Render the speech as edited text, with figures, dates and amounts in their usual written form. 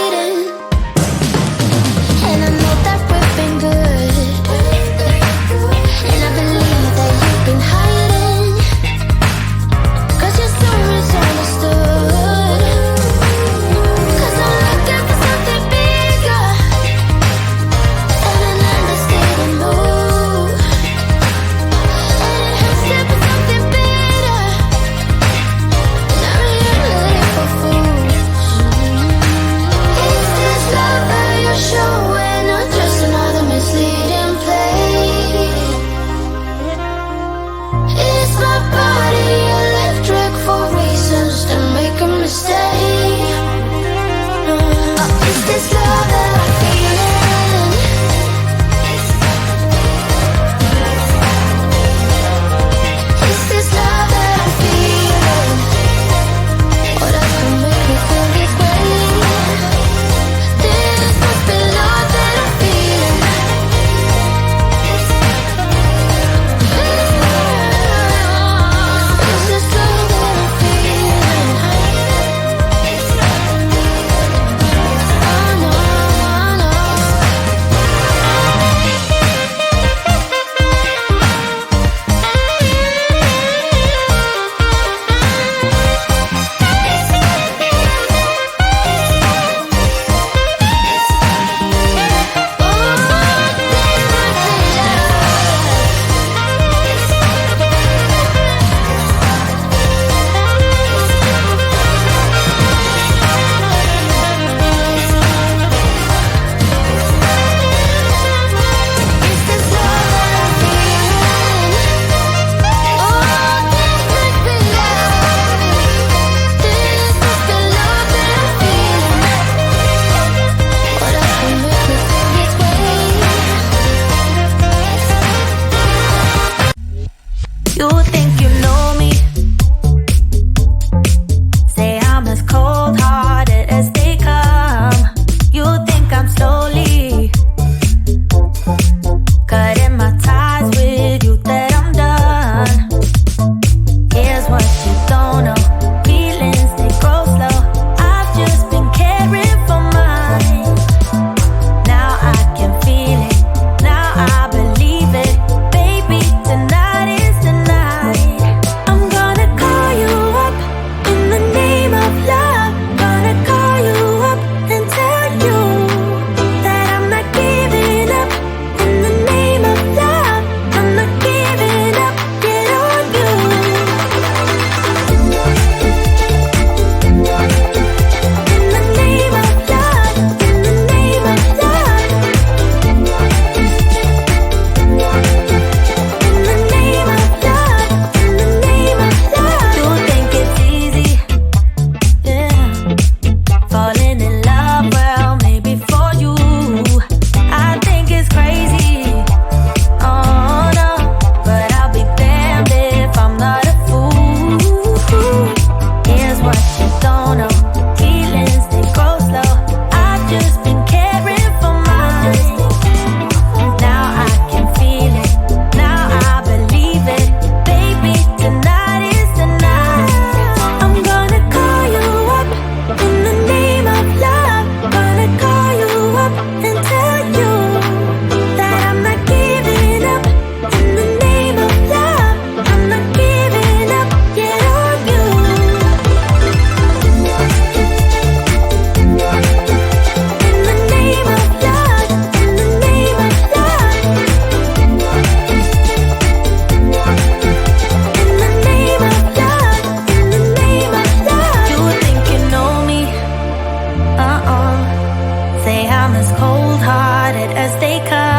hiding. And I know that we've been good, and I believe that you've been hiding, 'cause you're so misunderstood. 'Cause I'm looking for something bigger than an understated move. And it hurts to put something bitter, and I really live for fools. Is this love that you're showing, or just another misleading play? Is my body electric for reasons to make a mistake? Is this love that I'm feeling? Is this love that I'm feeling? What else can make me feel this way? This must be love that I'm feeling. Is this love that I'm feeling? I know. You think you know me? Say I'm as cold-hearted as they come. You think I'm slowly cutting my ties with you, that I'm done. Here's what you don't know. Feelings, they grow slow. I've just been caring for mine. Now I can feel it. Now I believe it. Baby, tonight is the night. I'm gonna call you up in the name of love. Gonna call you up and tell you that I'm not giving up. In the name of love, I'm not giving up. Get on you. In the name of love, in the name of love. In the name of love, in the name of love. You think it's easy, yeah, falling in love, well, maybe for you. I think it's crazy, oh no, but I'll be damned if I'm not a fool. Here's what you don't know. Feelings, they grow slow. I've just been caring for mine. Now I can feel it. Now I believe it. Baby, tonight is the night. I'm gonna call you up in the name of love. Gonna call you up and tell you that I'm not giving up. In the name of love, I'm not giving up. Get on you. In the name of love, in the name of love. In the name of love, in the name of love. You think you know me? Say I'm as cold-hearted as they come.